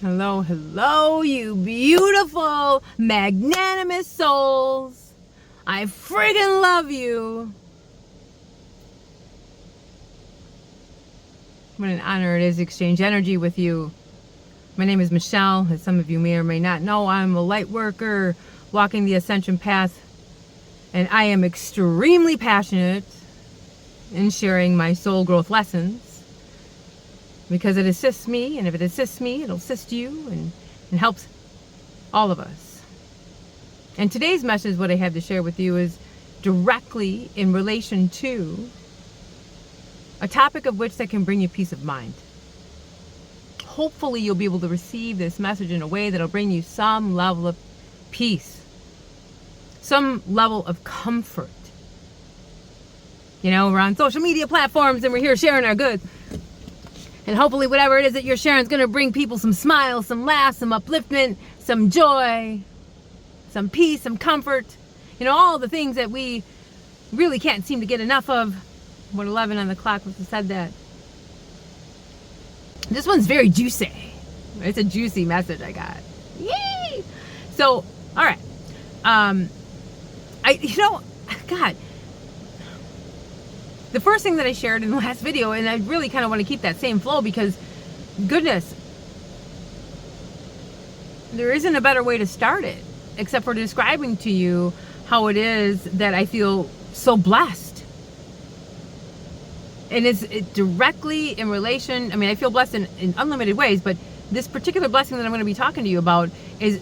Hello, hello, you beautiful, magnanimous souls. I friggin' love you. What an honor it is to exchange energy with you. My name is Michelle. As some of you may or may not know, I'm a light worker walking the ascension path, and I am extremely passionate in sharing my soul growth lessons because it assists me, and if it assists me, it'll assist you and helps all of us. And today's message, what I have to share with you, is directly in relation to a topic of which that can bring you peace of mind. Hopefully you'll be able to receive this message in a way that'll bring you some level of peace, some level of comfort. You know, we're on social media platforms and we're here sharing our goods. And hopefully whatever it is that you're sharing is going to bring people some smiles, some laughs, some upliftment, some joy, some peace, some comfort. You know, all the things that we really can't seem to get enough of. What 11 on the clock was said that. This one's very juicy. It's a juicy message I got. Yay! So, all right. God. The first thing that I shared in the last video, and I really kind of want to keep that same flow because, goodness, there isn't a better way to start it except for describing to you how it is that I feel so blessed. And it's directly in relation, I mean, I feel blessed in unlimited ways, but this particular blessing that I'm going to be talking to you about is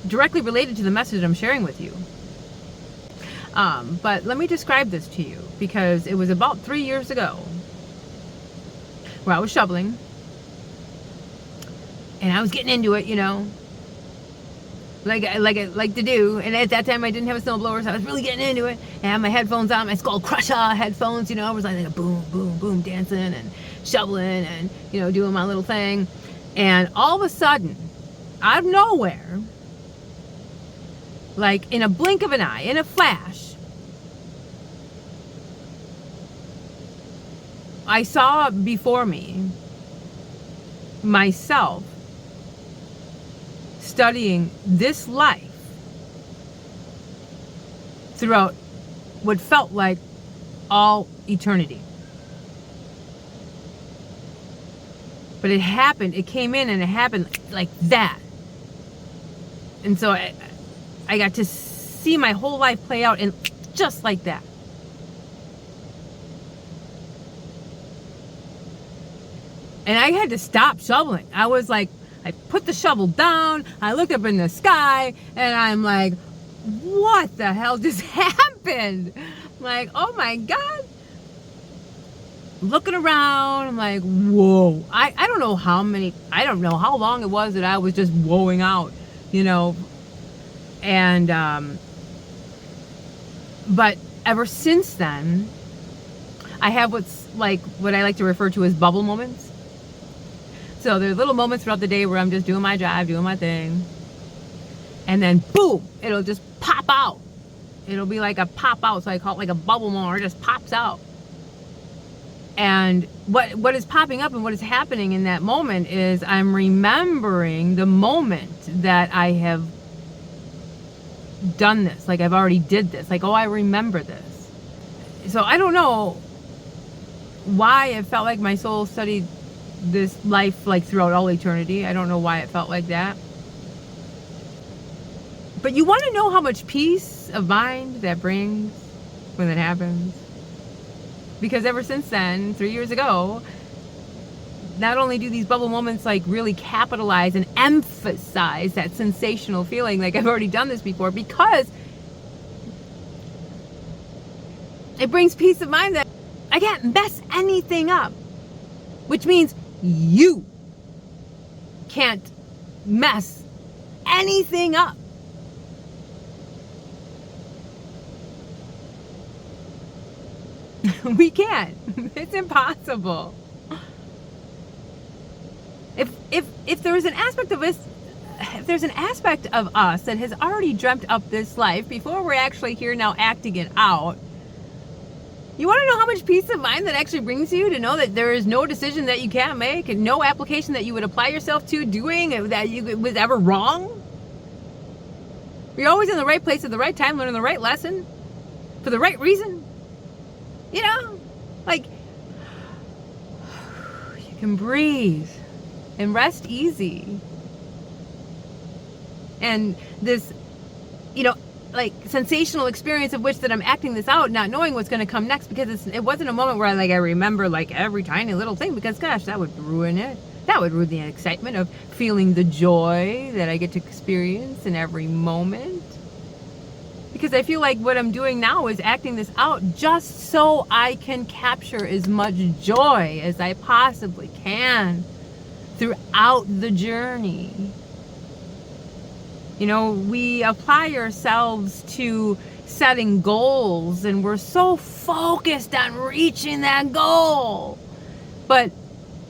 directly related to the message I'm sharing with you. But let me describe this to you because it was about 3 years ago where I was shoveling and I was getting into it, you know, like I like to do. And at that time I didn't have a snowblower, so I was really getting into it. And I had my headphones on, my Skull Crusher headphones, you know, I was like boom, boom, boom, dancing and shoveling and, you know, doing my little thing. And all of a sudden, out of nowhere, like in a blink of an eye, in a flash, I saw before me myself studying this life throughout what felt like all eternity. But it happened, it came in and it happened like that. And so I got to see my whole life play out and just like that. And I had to stop shoveling. I was like, I put the shovel down, I looked up in the sky, and I'm like, what the hell just happened? I'm like, oh my God. Looking around, I'm like, whoa. I don't know how long it was that I was just woeing out, you know. And, but ever since then, I have what I like to refer to as bubble moments. So there are little moments throughout the day where I'm just doing my job, doing my thing. And then boom, it'll just pop out. It'll be like a pop out. So I call it like a bubble moment. It just pops out. And what is popping up and what is happening in that moment is I'm remembering the moment that I have done this. Like I've already did this. Like, oh, I remember this. So I don't know why it felt like my soul studied this life like throughout all eternity. I don't know why it felt like that. But you want to know how much peace of mind that brings when it happens? Because ever since then, 3 years ago, not only do these bubble moments like really capitalize and emphasize that sensational feeling, like I've already done this before, because it brings peace of mind that I can't mess anything up, which means you can't mess anything up. We can't. It's impossible. If there's an aspect of us, if there's an aspect of us that has already dreamt up this life before we're actually here now acting it out, You want to know how much peace of mind that actually brings you to know that there is no decision that you can't make and no application that you would apply yourself to doing that was ever wrong? You're always in the right place at the right time, learning the right lesson for the right reason. You know, like, you can breathe and rest easy. And this, you know, like sensational experience of which that I'm acting this out, not knowing what's going to come next, because it wasn't a moment where I remember like every tiny little thing, because gosh, that would ruin it. That would ruin the excitement of feeling the joy that I get to experience in every moment. Because I feel like what I'm doing now is acting this out just so I can capture as much joy as I possibly can throughout the journey. You know, we apply ourselves to setting goals and we're so focused on reaching that goal. But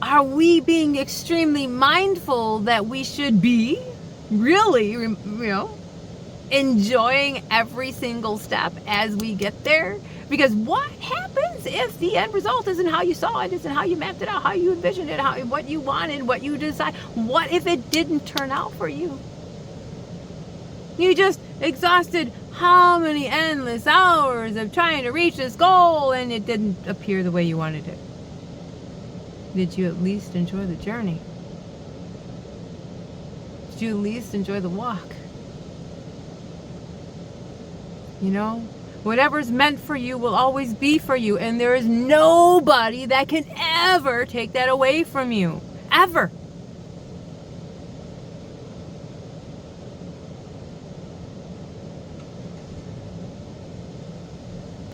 are we being extremely mindful that we should be really, you know, enjoying every single step as we get there? Because what happens if the end result isn't how you saw it, isn't how you mapped it out, how you envisioned it, what you wanted, what you decided? What if it didn't turn out for you? You just exhausted how many endless hours of trying to reach this goal and it didn't appear the way you wanted it. Did you at least enjoy the journey? Did you at least enjoy the walk? You know, whatever's meant for you will always be for you, and there is nobody that can ever take that away from you. Ever.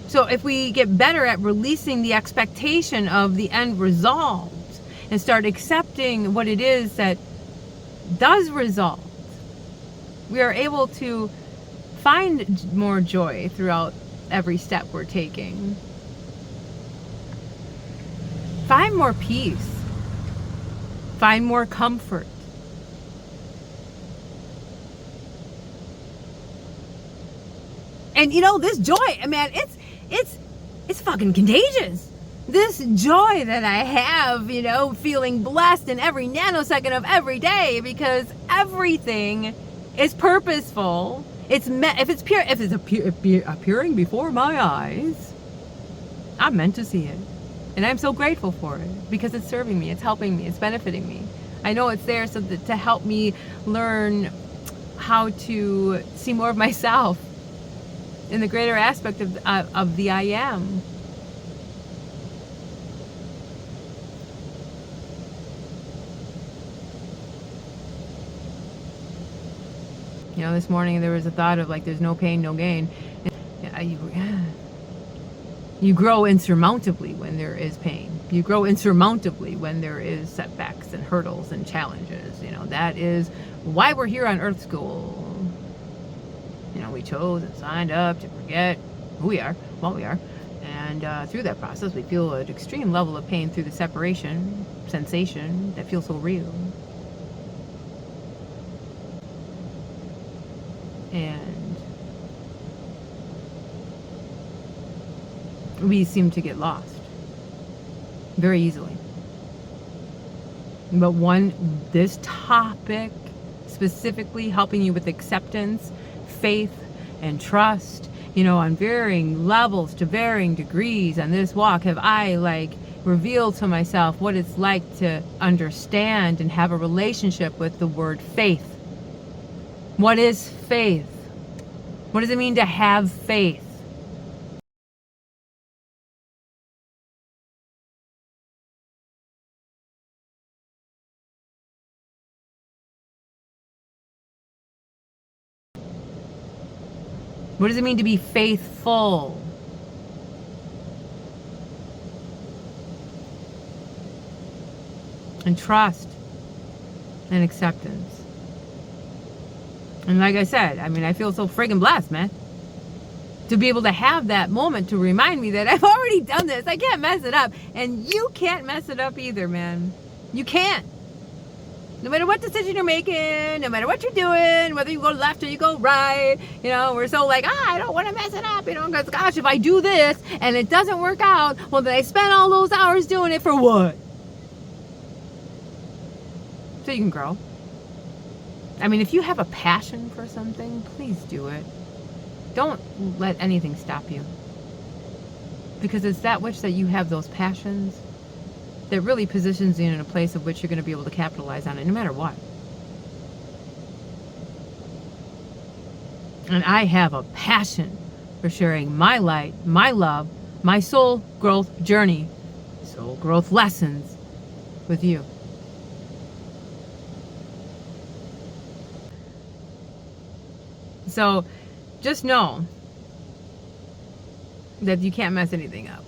So if we get better at releasing the expectation of the end result and start accepting what it is that does result, we are able to find more joy throughout every step we're taking. Find more peace. Find more comfort. And you know, this joy, man, it's fucking contagious. This joy that I have, you know, feeling blessed in every nanosecond of every day, because everything is purposeful. It's appearing before my eyes, I'm meant to see it. And I'm so grateful for it, because it's serving me, it's helping me, it's benefiting me. I know it's there so that to help me learn how to see more of myself in the greater aspect of the I am. You know, this morning there was a thought of like, there's no pain, no gain. You grow insurmountably when there is pain. You grow insurmountably when there is setbacks and hurdles and challenges. You know, that is why we're here on Earth School. You know, we chose and signed up to forget who we are, what we are. And through that process, we feel an extreme level of pain through the separation sensation that feels so real. And we seem to get lost very easily. But this topic specifically helping you with acceptance, faith, and trust, you know, on varying levels to varying degrees on this walk, have I revealed to myself what it's like to understand and have a relationship with the word faith. What is faith? What does it mean to have faith? What does it mean to be faithful? And trust and acceptance. And like I said, I mean, I feel so friggin' blessed, man, to be able to have that moment to remind me that I've already done this. I can't mess it up. And you can't mess it up either, man. You can't. No matter what decision you're making, no matter what you're doing, whether you go left or you go right, you know, we're so like, I don't want to mess it up, you know, because gosh, if I do this and it doesn't work out, well, then I spent all those hours doing it for what? So you can grow. I mean, if you have a passion for something, please do it. Don't let anything stop you. Because it's that which that you have those passions that really positions you in a place of which you're going to be able to capitalize on it no matter what. And I have a passion for sharing my light, my love, my soul growth journey, soul growth lessons with you. So just know that you can't mess anything up.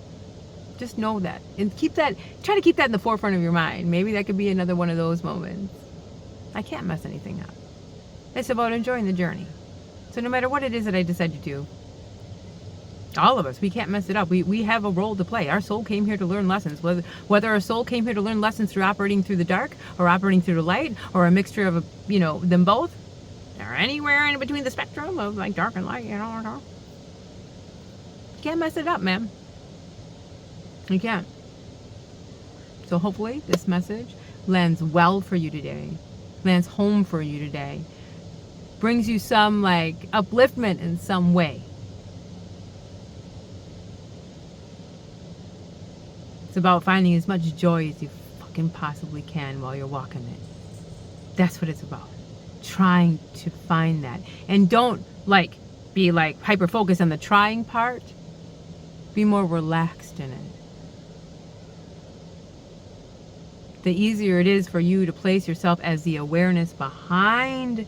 Just know that. And try to keep that in the forefront of your mind. Maybe that could be another one of those moments. I can't mess anything up. It's about enjoying the journey. So no matter what it is that I decide to do, all of us, we can't mess it up. We have a role to play. Our soul came here to learn lessons. Whether our soul came here to learn lessons through operating through the dark or operating through the light or a mixture of, them both, or anywhere in between the spectrum of like dark and light, you can't mess it up, man. You can't. So hopefully this message lands well for you today, lands home for you today, brings you some like upliftment in some way. It's about finding as much joy as you fucking possibly can while you're walking it. That's what it's about. Trying to find that. And don't be hyper focused on the trying part. Be more relaxed in it. The easier it is for you to place yourself as the awareness behind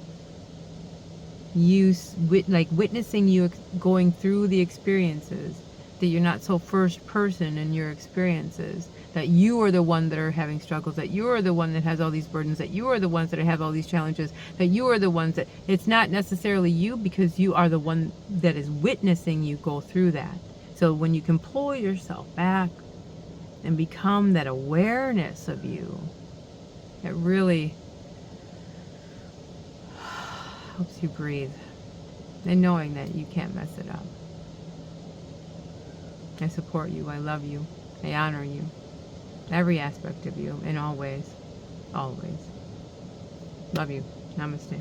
you, witnessing you going through the experiences, that you're not so first person in your experiences, that you are the one that are having struggles, that you are the one that has all these burdens, that you are the ones that have all these challenges, that you are the ones that it's not necessarily you, because you are the one that is witnessing you go through that. So when you can pull yourself back and become that awareness of you, it really helps you breathe. And knowing that you can't mess it up. I support you. I love you. I honor you. Every aspect of you in all ways. Always. Love you. Namaste.